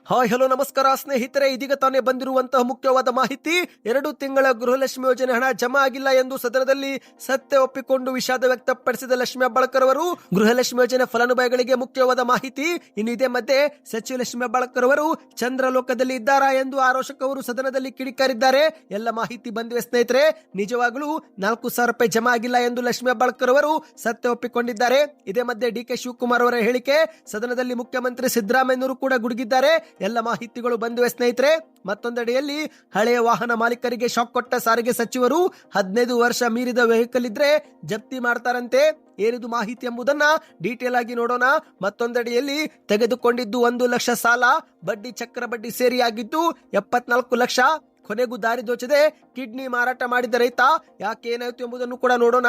Hi hello ನಮಸ್ಕಾರ ಸ್ನೇಹಿತರೆ, ಇದೀಗ ತಾನೇ ಬಂದಿರುವಂತಹ ಮುಖ್ಯವಾದ ಮಾಹಿತಿ. 2 ತಿಂಗಳ ಗೃಹಲಕ್ಷ್ಮಿ ಯೋಜನೆ ಹಣ ಜಮಾ ಆಗಿಲ್ಲ ಎಂದು ಸದನದಲ್ಲಿ ಸತ್ಯ ಒಪ್ಪಿಕೊಂಡು ವಿಷಾದ ವ್ಯಕ್ತಪಡಿಸಿದ ಲಕ್ಷ್ಮಿ ಹೆಬ್ಬಾಳ್ಕರ್ ಅವರು. ಗೃಹಲಕ್ಷ್ಮಿ ಯೋಜನೆ ಫಲಾನುಭವಿಗಳಿಗೆ ಮುಖ್ಯವಾದ ಮಾಹಿತಿ. ಇನ್ನು ಇದೇ ಮಧ್ಯೆ ಸಚಿವ ಲಕ್ಷ್ಮಿ ಹೆಬ್ಬಾಳ್ಕರ್ ಅವರು ಚಂದ್ರಲೋಕದಲ್ಲಿ ಇದ್ದಾರಾ ಎಂದು ಆರೋಶಕ್ ಅವರು ಸದನದಲ್ಲಿ ಕಿಡಿಕಾರಿದ್ದಾರೆ. ಎಲ್ಲ ಮಾಹಿತಿ ಬಂದಿವೆ ಸ್ನೇಹಿತರೆ. ನಿಜವಾಗ್ಲೂ 4,000 ರೂಪಾಯಿ ಜಮಾ ಆಗಿಲ್ಲ ಎಂದು ಲಕ್ಷ್ಮಿ ಹೆಬ್ಬಾಳ್ಕರ್ ಅವರು ಸತ್ಯ ಒಪ್ಪಿಕೊಂಡಿದ್ದಾರೆ. ಇದೇ ಮಧ್ಯೆ ಡಿ.ಕೆ. ಶಿವಕುಮಾರ್ ಅವರ ಹೇಳಿಕೆ ಸದನದಲ್ಲಿ ಮುಖ್ಯಮಂತ್ರಿ ಸಿದ್ದರಾಮಯ್ಯನವರು ಕೂಡ ಗುಡುಗಿದ್ದಾರೆ. ಎಲ್ಲ ಮಾಹಿತಿಗಳು ಬಂದಿವೆ ಸ್ನೇಹಿತರೆ. ಮತ್ತೊಂದೆಡೆಯಲ್ಲಿ ಹಳೆಯ ವಾಹನ ಮಾಲೀಕರಿಗೆ ಶಾಕ್ ಕೊಟ್ಟ ಸಾರಿಗೆ ಸಚಿವರು 15 ವರ್ಷ ಮೀರಿದ ವೆಹಿಕಲ್ ಇದ್ರೆ ಜಪ್ತಿ ಮಾಡ್ತಾರಂತೆ. ಏನಿದು ಮಾಹಿತಿ ಎಂಬುದನ್ನ ಡೀಟೇಲ್ ಆಗಿ ನೋಡೋಣ. ಮತ್ತೊಂದೆಡೆಯಲ್ಲಿ ತೆಗೆದುಕೊಂಡಿದ್ದು 1 ಲಕ್ಷ ಸಾಲ, ಬಡ್ಡಿ ಚಕ್ರ ಬಡ್ಡಿ ಸೇರಿ ಆಗಿದ್ದು 74 ಲಕ್ಷ. ಕೊನೆಗೂ ದಾರಿ ದೋಚದೆ ಕಿಡ್ನಿ ಮಾರಾಟ ಮಾಡಿದ ರೈತ ಯಾಕೆ ಏನಾಯ್ತು ಎಂಬುದನ್ನು ಕೂಡ ನೋಡೋಣ.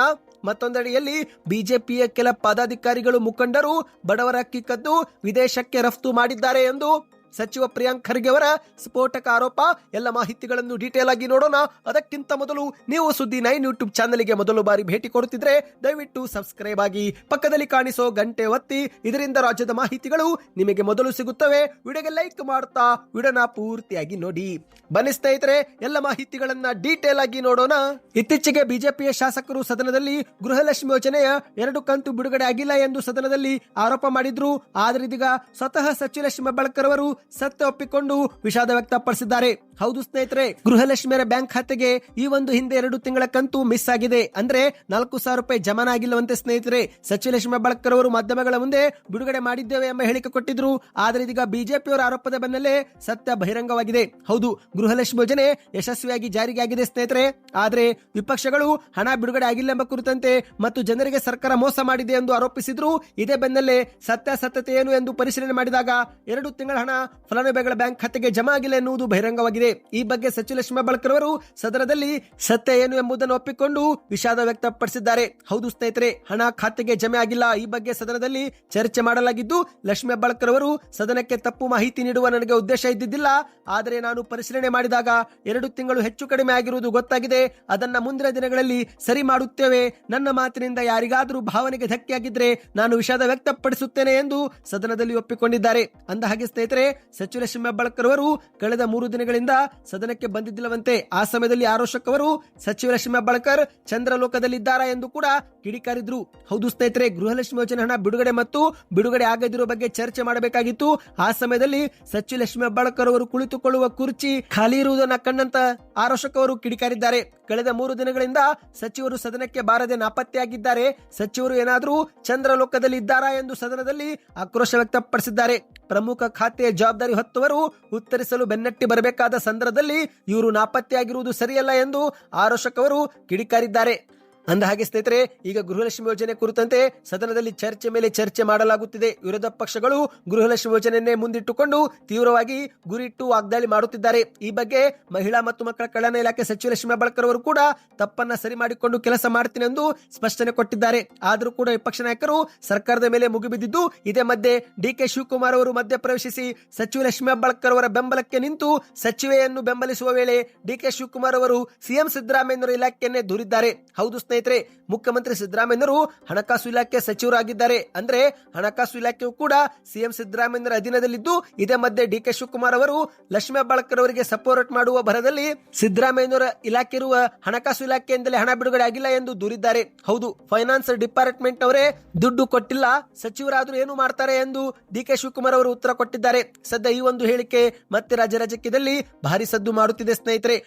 ಮತ್ತೊಂದೆಡೆಯಲ್ಲಿ ಬಿಜೆಪಿಯ ಕೆಲ ಪದಾಧಿಕಾರಿಗಳು ಮುಖಂಡರು ಬಡವರ ಅಕ್ಕಿ ಕದ್ದು ವಿದೇಶಕ್ಕೆ ರಫ್ತು ಮಾಡಿದ್ದಾರೆ ಎಂದು ಸಚಿವ ಪ್ರಿಯಾಂಕ್ ಖರ್ಗೆ ಅವರ ಸ್ಫೋಟಕ ಆರೋಪ. ಎಲ್ಲ ಮಾಹಿತಿಗಳನ್ನು ಡೀಟೇಲ್ ಆಗಿ ನೋಡೋಣ. ಅದಕ್ಕಿಂತ ಮೊದಲು ನೀವು ಸುದ್ದಿ 9 ಯೂಟ್ಯೂಬ್ ಚಾನೆಲ್ಗೆ ಮೊದಲು ಬಾರಿ ಭೇಟಿ ಕೊಡುತ್ತಿದ್ರೆ ದಯವಿಟ್ಟು ಸಬ್ಸ್ಕ್ರೈಬ್ ಆಗಿ, ಪಕ್ಕದಲ್ಲಿ ಕಾಣಿಸೋ ಗಂಟೆ ಒತ್ತಿ. ಇದರಿಂದ ರಾಜ್ಯದ ಮಾಹಿತಿಗಳು ನಿಮಗೆ ಮೊದಲು ಸಿಗುತ್ತವೆ. ವಿಡಿಯೋಗೆ ಲೈಕ್ ಮಾಡ್ತಾ ವಿಡಿಯೋನ ಪೂರ್ತಿಯಾಗಿ ನೋಡಿ. ಬನ್ನಿ ಸ್ನೇಹಿತರೆ, ಎಲ್ಲ ಮಾಹಿತಿಗಳನ್ನ ಡೀಟೇಲ್ ಆಗಿ ನೋಡೋಣ. ಇತ್ತೀಚೆಗೆ ಬಿಜೆಪಿಯ ಶಾಸಕರು ಸದನದಲ್ಲಿ ಗೃಹಲಕ್ಷ್ಮಿ ಯೋಜನೆಯ 2 ಕಂತು ಬಿಡುಗಡೆ ಆಗಿಲ್ಲ ಎಂದು ಸದನದಲ್ಲಿ ಆರೋಪ ಮಾಡಿದ್ರು. ಆದ್ರೆ ಇದೀಗ ಸ್ವತಃ ಸಚಿವ ಲಕ್ಷ್ಮಿ ಹೆಬ್ಬಾಳ್ಕರ್ ಅವರು ಸತ್ಯ ಒಪ್ಪಿಕೊಂಡು ವಿಷಾದ ವ್ಯಕ್ತಪಡಿಸಿದ್ದಾರೆ. ಹೌದು ಸ್ನೇಹಿತರೆ, ಗೃಹಲಕ್ಷ್ಮಿಯರ ಬ್ಯಾಂಕ್ ಖಾತೆಗೆ ಈ ಒಂದು ಹಿಂದೆ 2 ತಿಂಗಳ ಕಂತು ಮಿಸ್ ಆಗಿದೆ. ಅಂದ್ರೆ 4,000 ರೂಪಾಯಿ ಜಮಾ ಆಗಿಲ್ಲವಂತೆ ಸ್ನೇಹಿತರೆ. ಸಚಿವ ಲಕ್ಷ್ಮಿ ಹೆಬ್ಬಾಳ್ಕರ್ ಅವರು ಮಾಧ್ಯಮಗಳ ಮುಂದೆ ಬಿಡುಗಡೆ ಮಾಡಿದ್ದೇವೆ ಎಂಬ ಹೇಳಿಕೆ ಕೊಟ್ಟಿದ್ರು. ಆದ್ರೆ ಇದೀಗ ಬಿಜೆಪಿಯವರ ಆರೋಪದ ಬೆನ್ನಲ್ಲೇ ಸತ್ಯ ಬಹಿರಂಗವಾಗಿದೆ. ಹೌದು, ಗೃಹಲಕ್ಷ್ಮಿ ಯೋಜನೆ ಯಶಸ್ವಿಯಾಗಿ ಜಾರಿಗೆ ಆಗಿದೆ ಸ್ನೇಹಿತರೆ. ಆದ್ರೆ ವಿಪಕ್ಷಗಳು ಹಣ ಬಿಡುಗಡೆ ಆಗಿಲ್ಲ ಎಂಬ ಕುರಿತಂತೆ ಮತ್ತು ಜನರಿಗೆ ಸರ್ಕಾರ ಮೋಸ ಮಾಡಿದೆ ಎಂದು ಆರೋಪಿಸಿದ್ರು. ಇದೇ ಬೆನ್ನಲ್ಲೇ ಸತ್ಯಾಸತ್ಯತೆ ಏನು ಎಂದು ಪರಿಶೀಲನೆ ಮಾಡಿದಾಗ 2 ತಿಂಗಳ ಹಣ ಫಲಾನುಭವಿಗಳ ಬ್ಯಾಂಕ್ ಖಾತೆಗೆ ಜಮಾ ಆಗಿಲ್ಲ ಎನ್ನುವುದು ಬಹಿರಂಗವಾಗಿದೆ. ಈ ಬಗ್ಗೆ ಸಚಿವ ಲಕ್ಷ್ಮಿ ಹೆಬ್ಬಾಳ್ಕರ್ ಅವರು ಸದನದಲ್ಲಿ ಸತ್ಯ ಏನು ಎಂಬುದನ್ನು ಒಪ್ಪಿಕೊಂಡು ವಿಷಾದ ವ್ಯಕ್ತಪಡಿಸಿದ್ದಾರೆ. ಹೌದು ಸ್ನೇಹಿತರೆ, ಹಣ ಖಾತೆಗೆ ಜಮೆ ಆಗಿಲ್ಲ. ಈ ಬಗ್ಗೆ ಸದನದಲ್ಲಿ ಚರ್ಚೆ ಮಾಡಲಾಗಿದ್ದು, ಲಕ್ಷ್ಮಿ ಹೆಬ್ಬಾಳ್ಕರ್ ಅವರು ಸದನಕ್ಕೆ ತಪ್ಪು ಮಾಹಿತಿ ನೀಡುವ ನನಗೆ ಉದ್ದೇಶ ಇದ್ದಿದ್ದಿಲ್ಲ. ಆದರೆ ನಾನು ಪರಿಶೀಲನೆ ಮಾಡಿದಾಗ 2 ತಿಂಗಳು ಹೆಚ್ಚು ಕಡಿಮೆ ಆಗಿರುವುದು ಗೊತ್ತಾಗಿದೆ. ಅದನ್ನ ಮುಂದಿನ ದಿನಗಳಲ್ಲಿ ಸರಿ ಮಾಡುತ್ತೇವೆ. ನನ್ನ ಮಾತಿನಿಂದ ಯಾರಿಗಾದರೂ ಭಾವನೆಗೆ ಧಕ್ಕೆಯಾಗಿದ್ರೆ ನಾನು ವಿಷಾದ ವ್ಯಕ್ತಪಡಿಸುತ್ತೇನೆ ಎಂದು ಸದನದಲ್ಲಿ ಒಪ್ಪಿಕೊಂಡಿದ್ದಾರೆ. ಅಂದ ಹಾಗೆ ಸ್ನೇಹಿತರೆ, ಸಚಿವ ಲಕ್ಷ್ಮಿ ಹೆಬ್ಬಾಳ್ಕರ್ ಅವರು ಕಳೆದ 3 ದಿನಗಳಿಂದ ಸದನಕ್ಕೆ ಬಂದಿದ್ದಿಲ್ಲವಂತೆ. ಆ ಸಮಯದಲ್ಲಿ ಆರೋಶಕ್ ಅವರು ಸಚಿವ ಲಕ್ಷ್ಮಿ ಹೆಬ್ಬಾಳ್ಕರ್ ಚಂದ್ರಲೋಕದಲ್ಲಿದ್ದಾರಾ ಎಂದು ಕೂಡ ಕಿಡಿಕಾರಿದ್ರು. ಹೌದು ಸ್ನೇಹಿತರೆ, ಗೃಹಲಕ್ಷ್ಮಿ ಯೋಜನೆ ಹಣ ಬಿಡುಗಡೆ ಮತ್ತು ಬಿಡುಗಡೆ ಆಗದಿರುವ ಬಗ್ಗೆ ಚರ್ಚೆ ಮಾಡಬೇಕಾಗಿತ್ತು. ಆ ಸಮಯದಲ್ಲಿ ಸಚಿವ ಲಕ್ಷ್ಮಿ ಹೆಬ್ಬಾಳ್ಕರ್ ಅವರು ಕುಳಿತುಕೊಳ್ಳುವ ಕುರ್ಚಿ ಖಾಲಿ ಇರುವುದನ್ನ ಕಂಡಂತ ಆರೋಶಕ್ ಅವರು ಕಿಡಿಕಾರಿದ್ದಾರೆ. ಕಳೆದ 3 ದಿನಗಳಿಂದ ಸಚಿವರು ಸದನಕ್ಕೆ ಬಾರದೆ ನಾಪತ್ತೆಯಾಗಿದ್ದಾರೆ. ಸಚಿವರು ಏನಾದರೂ ಚಂದ್ರಲೋಕದಲ್ಲಿ ಇದ್ದಾರಾ ಎಂದು ಸದನದಲ್ಲಿ ಆಕ್ರೋಶ ವ್ಯಕ್ತಪಡಿಸಿದ್ದಾರೆ. ಪ್ರಮುಖ ಖಾತೆಯ ಜವಾಬ್ದಾರಿ ಹೊತ್ತವರು ಉತ್ತರಿಸಲು ಬೆನ್ನಟ್ಟಿ ಬರಬೇಕಾದ ಸಂದರ್ಭದಲ್ಲಿ ಇವರು ನಾಪತ್ತೆಯಾಗಿರುವುದು ಸರಿಯಲ್ಲ ಎಂದು ಆರೋಶಕ್ ಅವರು ಕಿಡಿಕಾರಿದ್ದಾರೆ. ಅಂದ ಹಾಗೆ ಸ್ನೇಹಿತರೆ, ಈಗ ಗೃಹಲಕ್ಷ್ಮಿ ಯೋಜನೆ ಕುರಿತಂತೆ ಸದನದಲ್ಲಿ ಚರ್ಚೆ ಮೇಲೆ ಚರ್ಚೆ ಮಾಡಲಾಗುತ್ತಿದೆ. ವಿರೋಧ ಪಕ್ಷಗಳು ಗೃಹಲಕ್ಷ್ಮಿ ಯೋಜನೆಯನ್ನೇ ಮುಂದಿಟ್ಟುಕೊಂಡು ತೀವ್ರವಾಗಿ ಗುರಿಯಿಟ್ಟು ವಾಗ್ದಾಳಿ ಮಾಡುತ್ತಿದ್ದಾರೆ. ಈ ಬಗ್ಗೆ ಮಹಿಳಾ ಮತ್ತು ಮಕ್ಕಳ ಕಲ್ಯಾಣ ಇಲಾಖೆ ಸಚಿವ ಲಕ್ಷ್ಮಿ ಹೆಬ್ಬಾಳ್ಕರ್ ಅವರು ಕೂಡ ತಪ್ಪನ್ನ ಸರಿ ಮಾಡಿಕೊಂಡು ಕೆಲಸ ಮಾಡ್ತೀನಿ ಎಂದು ಸ್ಪಷ್ಟನೆ ಕೊಟ್ಟಿದ್ದಾರೆ. ಆದರೂ ಕೂಡ ವಿಪಕ್ಷ ನಾಯಕರು ಸರ್ಕಾರದ ಮೇಲೆ ಮುಗಿಬಿದ್ದಿದ್ದು, ಇದೇ ಮಧ್ಯೆ ಡಿ.ಕೆ. ಶಿವಕುಮಾರ್ ಅವರು ಮಧ್ಯ ಪ್ರವೇಶಿಸಿ ಸಚಿವ ಲಕ್ಷ್ಮಿ ಹೆಬ್ಬಾಳ್ಕರ್ ಅವರ ಬೆಂಬಲಕ್ಕೆ ನಿಂತು ಸಚಿವೆಯನ್ನು ಬೆಂಬಲಿಸುವ ವೇಳೆ ಡಿ.ಕೆ. ಶಿವಕುಮಾರ್ ಅವರು ಸಿಎಂ ಸಿದ್ದರಾಮಯ್ಯನವರ ಇಲಾಖೆಯನ್ನೇ ದೂರಿದ್ದಾರೆ. ಹೌದು ಸ್ನೇಹಿತರೆ, ಮುಖ್ಯಮಂತ್ರಿ ಸಿದ್ದರಾಮಯ್ಯನವರು ಹಣಕಾಸು ಇಲಾಖೆ ಸಚಿವರಾಗಿದ್ದಾರೆ. ಅಂದ್ರೆ ಹಣಕಾಸು ಇಲಾಖೆಯು ಕೂಡ ಸಿಎಂ ಸಿದ್ದರಾಮಯ್ಯನವರ ಅಧೀನದಲ್ಲಿದ್ದು, ಇದೇ ಮಧ್ಯೆ ಡಿ.ಕೆ. ಶಿವಕುಮಾರ್ ಅವರು ಲಕ್ಷ್ಮಿ ಹೆಬ್ಬಾಳ್ಕರ್ ಅವರಿಗೆ ಸಪೋರ್ಟ್ ಮಾಡುವ ಭರದಲ್ಲಿ ಸಿದ್ದರಾಮಯ್ಯನವರ ಇಲಾಖೆ ಇರುವ ಹಣಕಾಸು ಇಲಾಖೆಯಿಂದಲೇ ಹಣ ಬಿಡುಗಡೆ ಆಗಿಲ್ಲ ಎಂದು ದೂರಿದ್ದಾರೆ. ಹೌದು, ಫೈನಾನ್ಸ್ ಡಿಪಾರ್ಟ್ಮೆಂಟ್ ಅವರೇ ದುಡ್ಡು ಕೊಟ್ಟಿಲ್ಲ, ಸಚಿವರಾದ್ರೂ ಏನು ಮಾಡ್ತಾರೆ ಎಂದು ಡಿ.ಕೆ. ಶಿವಕುಮಾರ್ ಅವರು ಉತ್ತರ ಕೊಟ್ಟಿದ್ದಾರೆ. ಸದ್ಯ ಈ ಒಂದು ಹೇಳಿಕೆ ಮತ್ತೆ ರಾಜ್ಯದಲ್ಲಿ ಭಾರಿ ಸದ್ದು ಮಾಡುತ್ತಿದೆ ಸ್ನೇಹಿತರೆ.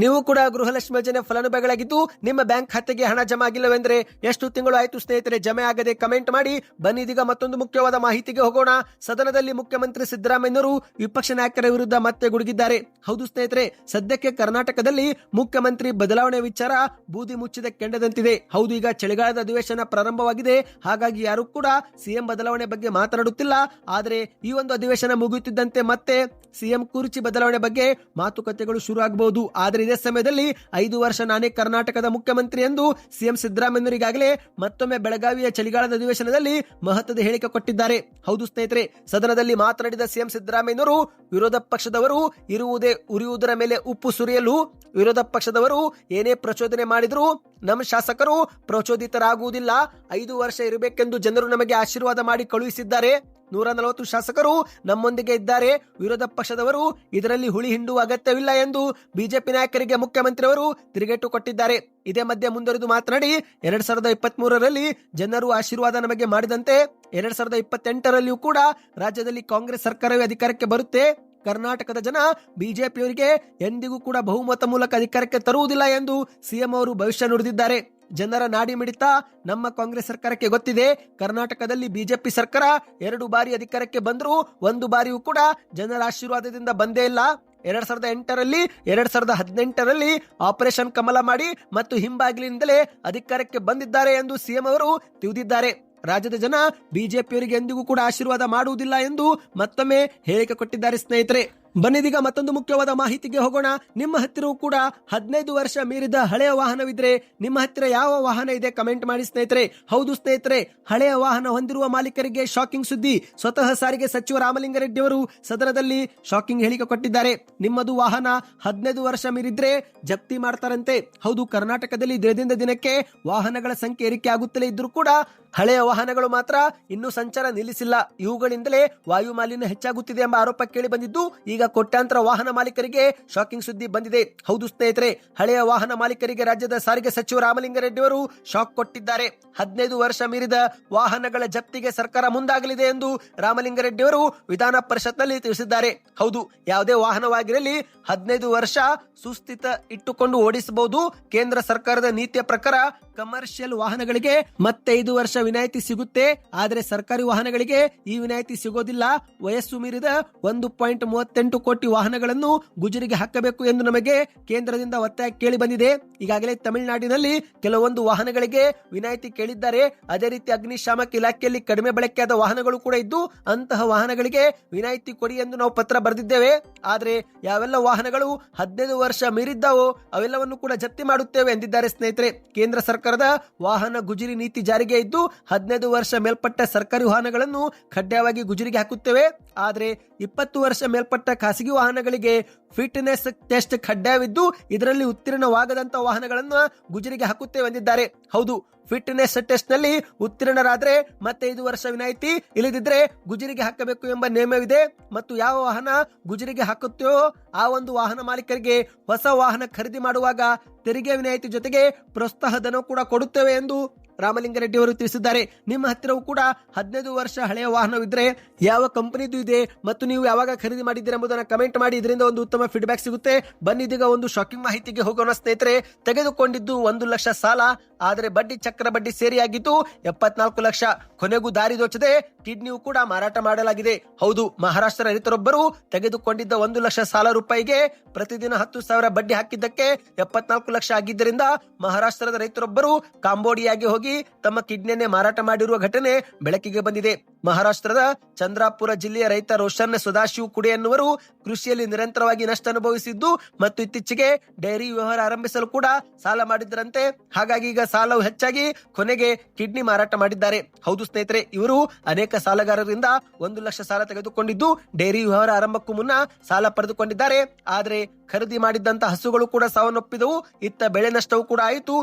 ನೀವು ಕೂಡ ಗೃಹಲಕ್ಷ್ಮಿ ಯೋಜನೆ ಫಲಾನುಭವಿಗಳಾಗಿದ್ದು ನಿಮ್ಮ ಬ್ಯಾಂಕ್ ಖಾತೆಗೆ ಹಣ ಜಮಾ ಆಗಿಲ್ಲವೆಂದ್ರೆ ಎಷ್ಟು ತಿಂಗಳು ಆಯ್ತು ಸ್ನೇಹಿತರೆ? ಜಮೆ ಆಗದೆ ಕಮೆಂಟ್ ಮಾಡಿ. ಬನ್ನಿ ಇದೀಗ ಮತ್ತೊಂದು ಮುಖ್ಯವಾದ ಮಾಹಿತಿಗೆ ಹೋಗೋಣ. ಸದನದಲ್ಲಿ ಮುಖ್ಯಮಂತ್ರಿ ಸಿದ್ದರಾಮಯ್ಯನವರು ವಿಪಕ್ಷ ನಾಯಕರ ವಿರುದ್ಧ ಮತ್ತೆ ಗುಡುಗಿದ್ದಾರೆ. ಹೌದು ಸ್ನೇಹಿತರೆ, ಸದ್ಯಕ್ಕೆ ಕರ್ನಾಟಕದಲ್ಲಿ ಮುಖ್ಯಮಂತ್ರಿ ಬದಲಾವಣೆ ವಿಚಾರ ಬೂದಿ ಮುಚ್ಚಿದ ಕೆಂಡದಂತಿದೆ. ಹೌದು, ಈಗ ಚಳಿಗಾಲದ ಅಧಿವೇಶನ ಪ್ರಾರಂಭವಾಗಿದೆ. ಹಾಗಾಗಿ ಯಾರು ಕೂಡ ಸಿಎಂ ಬದಲಾವಣೆ ಬಗ್ಗೆ ಮಾತನಾಡುತ್ತಿಲ್ಲ. ಆದರೆ ಈ ಒಂದು ಅಧಿವೇಶನ ಮುಗಿಯುತ್ತಿದ್ದಂತೆ ಮತ್ತೆ ಸಿಎಂ ಕುರ್ಚಿ ಬದಲಾವಣೆ ಬಗ್ಗೆ ಮಾತುಕತೆಗಳು ಶುರು ಆಗಬಹುದು. ಆದರೆ ಇದೇ ಸಮಯದಲ್ಲಿ 5 ವರ್ಷ ನಾನೇ ಕರ್ನಾಟಕದ ಮುಖ್ಯಮಂತ್ರಿ ಎಂದು ಸಿಎಂ ಸಿದ್ದರಾಮಯ್ಯನವರಿಗಾಗಲೇ ಮತ್ತೊಮ್ಮೆ ಬೆಳಗಾವಿಯ ಚಳಿಗಾಲದ ಅಧಿವೇಶನದಲ್ಲಿ ಮಹತ್ವದ ಹೇಳಿಕೆ ಕೊಟ್ಟಿದ್ದಾರೆ. ಹೌದು ಸ್ನೇಹಿತರೆ, ಸದನದಲ್ಲಿ ಮಾತನಾಡಿದ ಸಿಎಂ ಸಿದ್ದರಾಮಯ್ಯನವರು ವಿರೋಧ ಪಕ್ಷದವರು ಇರುವುದೇ ಉರಿಯುವುದರ ಮೇಲೆ ಉಪ್ಪು ಸುರಿಯಲು ವಿರೋಧ ಪಕ್ಷದವರು ಏನೇ ಪ್ರಚೋದನೆ ಮಾಡಿದ್ರು ನಮ್ಮ ಶಾಸಕರು ಪ್ರಚೋದಿತರಾಗುವುದಿಲ್ಲ. 5 ವರ್ಷ ಇರಬೇಕೆಂದು ಜನರು ನಮಗೆ ಆಶೀರ್ವಾದ ಮಾಡಿ ಕಳುಹಿಸಿದ್ದಾರೆ. 140 ಶಾಸಕರು ನಮ್ಮೊಂದಿಗೆ ಇದ್ದಾರೆ. ವಿರೋಧ ಪಕ್ಷದವರು ಇದರಲ್ಲಿ ಹುಳಿ ಹಿಂಡುವ ಅಗತ್ಯವಿಲ್ಲ ಎಂದು ಬಿಜೆಪಿ ನಾಯಕರಿಗೆ ಮುಖ್ಯಮಂತ್ರಿಯವರು ತಿರುಗೇಟು ಕೊಟ್ಟಿದ್ದಾರೆ. ಇದೇ ಮಧ್ಯೆ ಮುಂದುವರೆದು ಮಾತನಾಡಿ 2023ರಲ್ಲಿ ಜನರು ಆಶೀರ್ವಾದ ನಮಗೆ ಮಾಡಿದಂತೆ 2028ರಲ್ಲಿಯೂ ಕೂಡ ರಾಜ್ಯದಲ್ಲಿ ಕಾಂಗ್ರೆಸ್ ಸರ್ಕಾರವೇ ಅಧಿಕಾರಕ್ಕೆ ಬರುತ್ತೆ. ಕರ್ನಾಟಕದ ಜನ ಬಿಜೆಪಿಯವರಿಗೆ ಎಂದಿಗೂ ಕೂಡ ಬಹುಮತ ಮೂಲಕ ಅಧಿಕಾರಕ್ಕೆ ತರುವುದಿಲ್ಲ ಎಂದು ಸಿಎಂ ಅವರು ಭವಿಷ್ಯ ನುಡಿದಿದ್ದಾರೆ. ಜನರ ನಾಡಿ ಮಿಡಿತ ನಮ್ಮ ಕಾಂಗ್ರೆಸ್ ಸರ್ಕಾರಕ್ಕೆ ಗೊತ್ತಿದೆ. ಕರ್ನಾಟಕದಲ್ಲಿ ಬಿಜೆಪಿ ಸರ್ಕಾರ 2 ಬಾರಿ ಅಧಿಕಾರಕ್ಕೆ ಬಂದರೂ 1 ಬಾರಿಯೂ ಕೂಡ ಜನರ ಆಶೀರ್ವಾದದಿಂದ ಬಂದೇ ಇಲ್ಲ. 2008ರಲ್ಲಿ 2018ರಲ್ಲಿ ಆಪರೇಷನ್ ಕಮಲ ಮಾಡಿ ಮತ್ತು ಹಿಂಬಾಗಿಲಿನಿಂದಲೇ ಅಧಿಕಾರಕ್ಕೆ ಬಂದಿದ್ದಾರೆ ಎಂದು ಸಿಎಂ ಅವರು ತಿಳಿದಿದ್ದಾರೆ. ರಾಜ್ಯದ ಜನ ಬಿಜೆಪಿಯವರಿಗೆ ಎಂದಿಗೂ ಕೂಡ ಆಶೀರ್ವಾದ ಮಾಡುವುದಿಲ್ಲ ಎಂದು ಮತ್ತೊಮ್ಮೆ ಹೇಳಿಕೆ ಕೊಟ್ಟಿದ್ದಾರೆ. ಸ್ನೇಹಿತರೆ, ಬನ್ನಿದೀಗ ಮತ್ತೊಂದು ಮುಖ್ಯವಾದ ಮಾಹಿತಿಗೆ ಹೋಗೋಣ. ನಿಮ್ಮ ಹತ್ತಿರವೂ ಕೂಡ 15 ವರ್ಷ ಮೀರಿದ ಹಳೆಯ ವಾಹನವಿದ್ರೆ ನಿಮ್ಮ ಹತ್ತಿರ ಯಾವ ವಾಹನ ಇದೆ ಕಮೆಂಟ್ ಮಾಡಿ ಸ್ನೇಹಿತರೆ. ಹೌದು ಸ್ನೇಹಿತರೆ, ಹಳೆಯ ವಾಹನ ಹೊಂದಿರುವ ಮಾಲೀಕರಿಗೆ ಶಾಕಿಂಗ್ ಸುದ್ದಿ. ಸ್ವತಃ ಸಾರಿಗೆ ಸಚಿವ ರಾಮಲಿಂಗಾರೆಡ್ಡಿ ಅವರು ಸದನದಲ್ಲಿ ಶಾಕಿಂಗ್ ಹೇಳಿಕೆ ಕೊಟ್ಟಿದ್ದಾರೆ. ನಿಮ್ಮದು ವಾಹನ 15 ವರ್ಷ ಮೀರಿದ್ರೆ ಜಪ್ತಿ ಮಾಡ್ತಾರಂತೆ. ಹೌದು, ಕರ್ನಾಟಕದಲ್ಲಿ ದಿನದಿಂದ ದಿನಕ್ಕೆ ವಾಹನಗಳ ಸಂಖ್ಯೆ ಏರಿಕೆ ಆಗುತ್ತಲೇ ಇದ್ರೂ ಕೂಡ ಹಳೆಯ ವಾಹನಗಳು ಮಾತ್ರ ಇನ್ನೂ ಸಂಚಾರ ನಿಲ್ಲಿಸಿಲ್ಲ. ಇವುಗಳಿಂದಲೇ ವಾಯು ಮಾಲಿನ್ಯ ಹೆಚ್ಚಾಗುತ್ತಿದೆ ಎಂಬ ಆರೋಪ ಕೇಳಿ ಬಂದಿದ್ದು ಈಗ ಕೋಟ್ಯಾಂತರ ವಾಹನ ಮಾಲೀಕರಿಗೆ ಶಾಕಿಂಗ್ ಸುದ್ದಿ ಬಂದಿದೆ. ಹೌದು ಸ್ನೇಹಿತರೆ, ಹಳೆಯ ವಾಹನ ಮಾಲೀಕರಿಗೆ ರಾಜ್ಯದ ಸಾರಿಗೆ ಸಚಿವ ರಾಮಲಿಂಗಾರೆಡ್ಡಿ ಅವರು ಶಾಕ್ ಕೊಟ್ಟಿದ್ದಾರೆ. 15 ವರ್ಷ ಮೀರಿದ ವಾಹನಗಳ ಜಪ್ತಿಗೆ ಸರ್ಕಾರ ಮುಂದಾಗಲಿದೆ ಎಂದು ರಾಮಲಿಂಗಾರೆಡ್ಡಿ ಅವರು ವಿಧಾನ ಪರಿಷತ್ನಲ್ಲಿ ತಿಳಿಸಿದ್ದಾರೆ. ಹೌದು, ಯಾವುದೇ ವಾಹನವಾಗಿರಲಿ 15 ವರ್ಷ ಸುಸ್ಥಿತ ಇಟ್ಟುಕೊಂಡು ಓಡಿಸಬಹುದು. ಕೇಂದ್ರ ಸರ್ಕಾರದ ನೀತಿಯ ಪ್ರಕಾರ ಕಮರ್ಷಿಯಲ್ ವಾಹನಗಳಿಗೆ ಮತ್ತೆ 5 ವರ್ಷ ವಿನಾಯಿತಿ ಸಿಗುತ್ತೆ. ಆದರೆ ಸರ್ಕಾರಿ ವಾಹನಗಳಿಗೆ ಈ ವಿನಾಯಿತಿ ಸಿಗೋದಿಲ್ಲ. ವಯಸ್ಸು ಮೀರಿದ 1.38 ಕೋಟಿ ವಾಹನಗಳನ್ನು ಗುಜರಿಗೆ ಹಾಕಬೇಕು ಎಂದು ನಮಗೆ ಕೇಂದ್ರದಿಂದ ಒತ್ತಾಯ ಕೇಳಿ ಬಂದಿದೆ. ಈಗಾಗಲೇ ತಮಿಳುನಾಡಿನಲ್ಲಿ ಕೆಲವೊಂದು ವಾಹನಗಳಿಗೆ ವಿನಾಯಿತಿ ಕೇಳಿದ್ದಾರೆ. ಅದೇ ರೀತಿ ಅಗ್ನಿಶಾಮಕ ಇಲಾಖೆಯಲ್ಲಿ ಕಡಿಮೆ ಬಳಕೆಯಾದ ವಾಹನಗಳು ಕೂಡ ಇದ್ದು ಅಂತಹ ವಾಹನಗಳಿಗೆ ವಿನಾಯಿತಿ ಕೊಡಿ ಎಂದು ನಾವು ಪತ್ರ ಬರೆದಿದ್ದೇವೆ. ಆದರೆ ಯಾವೆಲ್ಲ ವಾಹನಗಳು 15 ವರ್ಷ ಮೀರಿದ್ದಾವೋ ಅವೆಲ್ಲವನ್ನು ಕೂಡ ಜಪ್ತಿ ಮಾಡುತ್ತೇವೆ ಎಂದಿದ್ದಾರೆ. ಸ್ನೇಹಿತರೆ, ಕೇಂದ್ರ ಸರ್ಕಾರದ ವಾಹನ ಗುಜರಿ ನೀತಿ ಜಾರಿಗೆ ಇದ್ದು 15 ವರ್ಷ ಮೇಲ್ಪಟ್ಟ ಸರ್ಕಾರಿ ವಾಹನಗಳನ್ನು ಕಡ್ಡಾಯವಾಗಿ ಗುಜರಿಗೆ ಹಾಕುತ್ತೇವೆ. ಆದರೆ 20 ವರ್ಷ ಮೇಲ್ಪಟ್ಟ ಖಾಸಗಿ ವಾಹನಗಳಿಗೆ ಫಿಟ್ನೆಸ್ ಟೆಸ್ಟ್ ಕಡ್ಡಾಯವಿದ್ದು ಇದರಲ್ಲಿ ಉತ್ತೀರ್ಣವಾಗದಂತ ವಾಹನಗಳನ್ನು ಗುಜರಿಗೆ ಹಾಕುತ್ತೇವೆ ಎಂದಿದ್ದಾರೆ. ಹೌದು, ಫಿಟ್ನೆಸ್ ಟೆಸ್ಟ್ ನಲ್ಲಿ ಉತ್ತೀರ್ಣರಾದ್ರೆ ಮತ್ತೆ 5 ವರ್ಷ ವಿನಾಯಿತಿ, ಇಲ್ಲದಿದ್ರೆ ಗುಜರಿಗೆ ಹಾಕಬೇಕು ಎಂಬ ನಿಯಮವಿದೆ. ಮತ್ತು ಯಾವ ವಾಹನ ಗುಜರಿಗೆ ಹಾಕುತ್ತೇವೋ ಆ ಒಂದು ವಾಹನ ಮಾಲೀಕರಿಗೆ ಹೊಸ ವಾಹನ ಖರೀದಿ ಮಾಡುವಾಗ ತೆರಿಗೆ ವಿನಾಯಿತಿ ಜೊತೆಗೆ ಪ್ರೋತ್ಸಾಹ ಧನ ಕೂಡ ಕೊಡುತ್ತೇವೆ ಎಂದು ರಾಮಲಿಂಗಾರೆಡ್ಡಿ ಅವರು ತಿಳಿಸಿದ್ದಾರೆ. ನಿಮ್ಮ ಹತ್ತಿರವೂ ಕೂಡ 15 ವರ್ಷ ಹಳೆಯ ವಾಹನವಿದ್ರೆ ಯಾವ ಕಂಪನಿದು ಇದೆ ಮತ್ತು ನೀವು ಯಾವಾಗ ಖರೀದಿ ಮಾಡಿದ್ದೀರಾ ಎಂಬುದನ್ನು ಕಮೆಂಟ್ ಮಾಡಿ. ಇದರಿಂದ ಒಂದು ಉತ್ತಮ ಫೀಡ್ಬ್ಯಾಕ್ ಸಿಗುತ್ತೆ. ಬನ್ನಿ ಇದೀಗ ಒಂದು ಶಾಕಿಂಗ್ ಮಾಹಿತಿಗೆ ಹೋಗೋಣ ಸ್ನೇಹಿತರೆ. ತೆಗೆದುಕೊಂಡಿದ್ದು 1 ಲಕ್ಷ ಸಾಲ, ಆದರೆ ಬಡ್ಡಿ ಚಕ್ರ ಬಡ್ಡಿ ಸೇರಿಯಾಗಿದ್ದು 74 ಲಕ್ಷ. ಕೊನೆಗೂ ದಾರಿ ದೋಚದೆ ಕಿಡ್ನಿಯೂ ಕೂಡ ಮಾರಾಟ ಮಾಡಲಾಗಿದೆ. ಹೌದು, ಮಹಾರಾಷ್ಟ್ರ ರೈತರೊಬ್ಬರು ತೆಗೆದುಕೊಂಡಿದ್ದ 1 ಲಕ್ಷ ಸಾಲ ರೂಪಾಯಿಗೆ ಪ್ರತಿದಿನ 10,000 ಬಡ್ಡಿ ಹಾಕಿದ್ದಕ್ಕೆ 74 ಲಕ್ಷ ಆಗಿದ್ದರಿಂದ ಮಹಾರಾಷ್ಟ್ರದ ರೈತರೊಬ್ಬರು ಕಾಂಬೋಡಿಯಾಗೆ ಹೋಗಿ ತಮ್ಮ ಕಿಡ್ನಿಯನ್ನೇ ಮಾರಾಟ ಮಾಡಿರುವ ಘಟನೆ ಬೆಳಕಿಗೆ ಬಂದಿದೆ. ಮಹಾರಾಷ್ಟ್ರದ ಚಂದ್ರಾಪುರ ಜಿಲ್ಲೆಯ ರೈತ ರೋಷನ್ ಸದಾಶಿವ್ ಕುಡೆ ಎನ್ನುವರು ಕೃಷಿಯಲ್ಲಿ ನಿರಂತರವಾಗಿ ನಷ್ಟ ಅನುಭವಿಸಿದ್ದು ಮತ್ತು ಇತ್ತೀಚೆಗೆ ಡೈರಿ ವ್ಯವಹಾರ ಆರಂಭಿಸಲು ಕೂಡ ಸಾಲ ಮಾಡಿದ್ದರಂತೆ. ಹಾಗಾಗಿ ಈಗ ಸಾಲವು ಹೆಚ್ಚಾಗಿ ಕೊನೆಗೆ ಕಿಡ್ನಿ ಮಾರಾಟ ಮಾಡಿದ್ದಾರೆ. ಹೌದು ಸ್ನೇಹಿತರೆ, ಇವರು ಅನೇಕ ಸಾಲಗಾರರಿಂದ 1 ಲಕ್ಷ ಸಾಲ ತೆಗೆದುಕೊಂಡಿದ್ದು ಡೈರಿ ವ್ಯವಹಾರ ಆರಂಭಕ್ಕೂ ಮುನ್ನ ಸಾಲ ಪಡೆದುಕೊಂಡಿದ್ದಾರೆ. ಆದರೆ ಖರೀದಿ ಮಾಡಿದ್ದಂತ ಹಸುಗಳು ಕೂಡ ಸಾವನ್ನಪ್ಪಿದವು. ಇತ್ತ ಬೆಳೆ ನಷ್ಟವೂ ಕೂಡ ಆಯಿತು.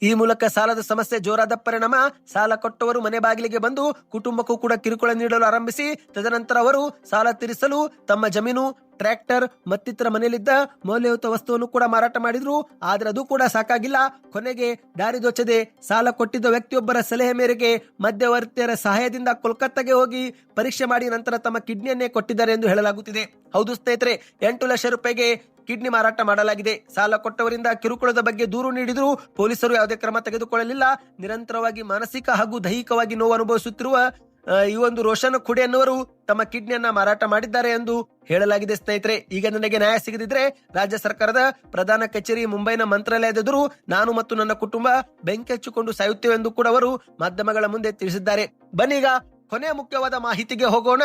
ಈ ಮೂಲಕ ಸಾಲದ ಸಮಸ್ಯೆ ಜೋರಾದ ಪರಿಣಾಮ ಸಾಲ ಕೊಟ್ಟವರು ಮನೆ ಬಾಗಿಲಿಗೆ ಬಂದು ಕುಟುಂಬಕ್ಕೂ ಕೂಡ ಕಿರುಕುಳ ನೀಡಲು ಆರಂಭಿಸಿ ತದನಂತರ ಅವರು ಸಾಲ ತೀರಿಸಲು ತಮ್ಮ ಜಮೀನು, ಟ್ರ್ಯಾಕ್ಟರ್ ಮತ್ತಿತರ ಮನೆಯಲ್ಲಿದ್ದ ಮೌಲ್ಯಯುತ ವಸ್ತುವನ್ನು ಕೂಡ ಮಾರಾಟ ಮಾಡಿದ್ರು. ಆದ್ರೆ ಅದು ಕೂಡ ಸಾಕಾಗಿಲ್ಲ. ಕೊನೆಗೆ ದಾರಿ ದೋಚದೆ ಸಾಲ ಕೊಟ್ಟಿದ್ದ ವ್ಯಕ್ತಿಯೊಬ್ಬರ ಸಲಹೆ ಮೇರೆಗೆ ಮಧ್ಯವರ್ತಿಯರ ಸಹಾಯದಿಂದ ಕೋಲ್ಕತ್ತಾಗೆ ಹೋಗಿ ಪರೀಕ್ಷೆ ಮಾಡಿ ನಂತರ ತಮ್ಮ ಕಿಡ್ನಿಯನ್ನೇ ಕೊಟ್ಟಿದ್ದಾರೆ ಎಂದು ಹೇಳಲಾಗುತ್ತಿದೆ. ಹೌದು ಸ್ನೇಹಿತರೆ, 8 ಲಕ್ಷ ರೂಪಾಯಿಗೆ ಕಿಡ್ನಿ ಮಾರಾಟ ಮಾಡಲಾಗಿದೆ. ಸಾಲ ಕೊಟ್ಟವರಿಂದ ಕಿರುಕುಳದ ಬಗ್ಗೆ ದೂರು ನೀಡಿದ್ರು ಪೊಲೀಸರು ಯಾವುದೇ ಕ್ರಮ ತೆಗೆದುಕೊಳ್ಳಲಿಲ್ಲ. ನಿರಂತರವಾಗಿ ಮಾನಸಿಕ ಹಾಗೂ ದೈಹಿಕವಾಗಿ ನೋವು ಅನುಭವಿಸುತ್ತಿರುವ ಈ ಒಂದು ರೋಷನ್ ಖುಡೆ ಎನ್ನುವರು ತಮ್ಮ ಕಿಡ್ನಿಯನ್ನ ಮಾರಾಟ ಮಾಡಿದ್ದಾರೆ ಎಂದು ಹೇಳಲಾಗಿದೆ. ಸ್ನೇಹಿತರೆ, ಈಗ ನನಗೆ ನ್ಯಾಯ ಸಿಗದಿದ್ರೆ ರಾಜ್ಯ ಸರ್ಕಾರದ ಪ್ರಧಾನ ಕಚೇರಿ ಮುಂಬೈನ ಮಂತ್ರಾಲಯದ ಎದುರು ನಾನು ಮತ್ತು ನನ್ನ ಕುಟುಂಬ ಬೆಂಕಿ ಹಚ್ಚಿಕೊಂಡು ಸಾಯುತ್ತೇವೆ ಎಂದು ಕೂಡ ಅವರು ಮಾಧ್ಯಮಗಳ ಮುಂದೆ ತಿಳಿಸಿದ್ದಾರೆ. ಬನ್ನೀಗ ಕೊನೆಯ ಮುಖ್ಯವಾದ ಮಾಹಿತಿಗೆ ಹೋಗೋಣ.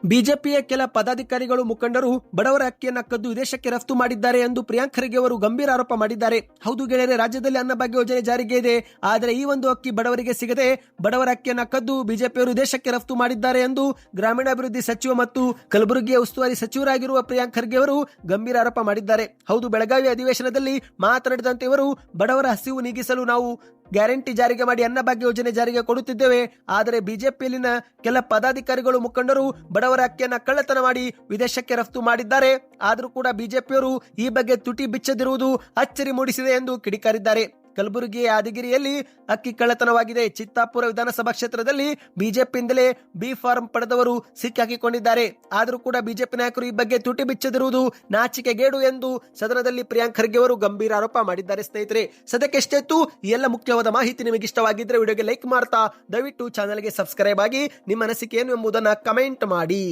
ಬಿಜೆಪಿಯ ಕೆಲ ಪದಾಧಿಕಾರಿಗಳು, ಮುಖಂಡರು ಬಡವರ ಅಕ್ಕಿಯನ್ನ ಕದ್ದು ವಿದೇಶಕ್ಕೆ ರಫ್ತು ಮಾಡಿದ್ದಾರೆ ಎಂದು ಪ್ರಿಯಾಂಕ್ ಖರ್ಗೆ ಅವರು ಗಂಭೀರ ಆರೋಪ ಮಾಡಿದ್ದಾರೆ. ಹೌದು ಗೆಳೆಯರೆ, ರಾಜ್ಯದಲ್ಲಿ ಅನ್ನಭಾಗ್ಯ ಯೋಜನೆ ಜಾರಿಗೆ ಇದೆ. ಆದರೆ ಈ ಒಂದು ಅಕ್ಕಿ ಬಡವರಿಗೆ ಸಿಗದೆ ಬಡವರ ಅಕ್ಕಿಯನ್ನ ಕದ್ದು ಬಿಜೆಪಿಯವರು ವಿದೇಶಕ್ಕೆ ರಫ್ತು ಮಾಡಿದ್ದಾರೆ ಎಂದು ಗ್ರಾಮೀಣಾಭಿವೃದ್ಧಿ ಸಚಿವ ಮತ್ತು ಕಲಬುರಗಿಯ ಉಸ್ತುವಾರಿ ಸಚಿವರಾಗಿರುವ ಪ್ರಿಯಾಂಕ್ ಖರ್ಗೆ ಅವರು ಗಂಭೀರ ಆರೋಪ ಮಾಡಿದ್ದಾರೆ. ಹೌದು, ಬೆಳಗಾವಿ ಅಧಿವೇಶನದಲ್ಲಿ ಮಾತನಾಡಿದಂತೆ ಇವರು ಬಡವರ ಹಸಿವು ನೀಗಿಸಲು ನಾವು ಗ್ಯಾರಂಟಿ ಜಾರಿಗೆ ಮಾಡಿ ಅನ್ನಭಾಗ್ಯ ಯೋಜನೆ ಜಾರಿಗೆ ಕೊಡುತ್ತಿದ್ದೇವೆ. ಆದರೆ ಬಿಜೆಪಿಯಲ್ಲಿನ ಕೆಲ ಪದಾಧಿಕಾರಿಗಳು ಮುಖಂಡರು ಬಡವರ ಅಕ್ಕಿಯನ್ನ ಕಳ್ಳತನ ಮಾಡಿ ವಿದೇಶಕ್ಕೆ ರಫ್ತು ಮಾಡಿದ್ದಾರೆ. ಆದರೂ ಕೂಡ ಬಿಜೆಪಿಯವರು ಈ ಬಗ್ಗೆ ತುಟಿ ಬಿಚ್ಚದಿರುವುದು ಅಚ್ಚರಿ ಮೂಡಿಸಿದೆ ಎಂದು ಕಿಡಿಕಾರಿದ್ದಾರೆ. ಕಲಬುರಗಿ ಯಾದಗಿರಿಯಲ್ಲಿ ಅಕ್ಕಿ ಕಳ್ಳತನವಾಗಿದೆ. ಚಿತ್ತಾಪುರ ವಿಧಾನಸಭಾ ಕ್ಷೇತ್ರದಲ್ಲಿ ಬಿಜೆಪಿಯಿಂದಲೇ ಬಿ ಫಾರ್ಮ್ ಪಡೆದವರು ಸಿಕ್ಕಾಕಿಕೊಂಡಿದ್ದಾರೆ. ಆದರೂ ಕೂಡ ಬಿಜೆಪಿ ನಾಯಕರು ಈ ಬಗ್ಗೆ ತುಟಿ ಬಿಚ್ಚದಿರುವುದು ನಾಚಿಕೆಗೇಡು ಎಂದು ಸದನದಲ್ಲಿ ಪ್ರಿಯಾಂಕ್ ಖರ್ಗೆ ಅವರು ಗಂಭೀರ ಆರೋಪ ಮಾಡಿದ್ದಾರೆ. ಸ್ನೇಹಿತರೆ, ಸದ್ಯಕ್ಕೆ ಎಷ್ಟೇತು ಈ ಎಲ್ಲ ಮುಖ್ಯವಾದ ಮಾಹಿತಿ ನಿಮಗೆ ಇಷ್ಟವಾಗಿದ್ದರೆ ವಿಡಿಯೋಗೆ ಲೈಕ್ ಮಾಡ್ತಾ ದಯವಿಟ್ಟು ಚಾನೆಲ್ಗೆ ಸಬ್ಸ್ಕ್ರೈಬ್ ಆಗಿ ನಿಮ್ಮ ಅನಿಸಿಕೆ ಏನು ಎಂಬುದನ್ನು ಕಮೆಂಟ್ ಮಾಡಿ.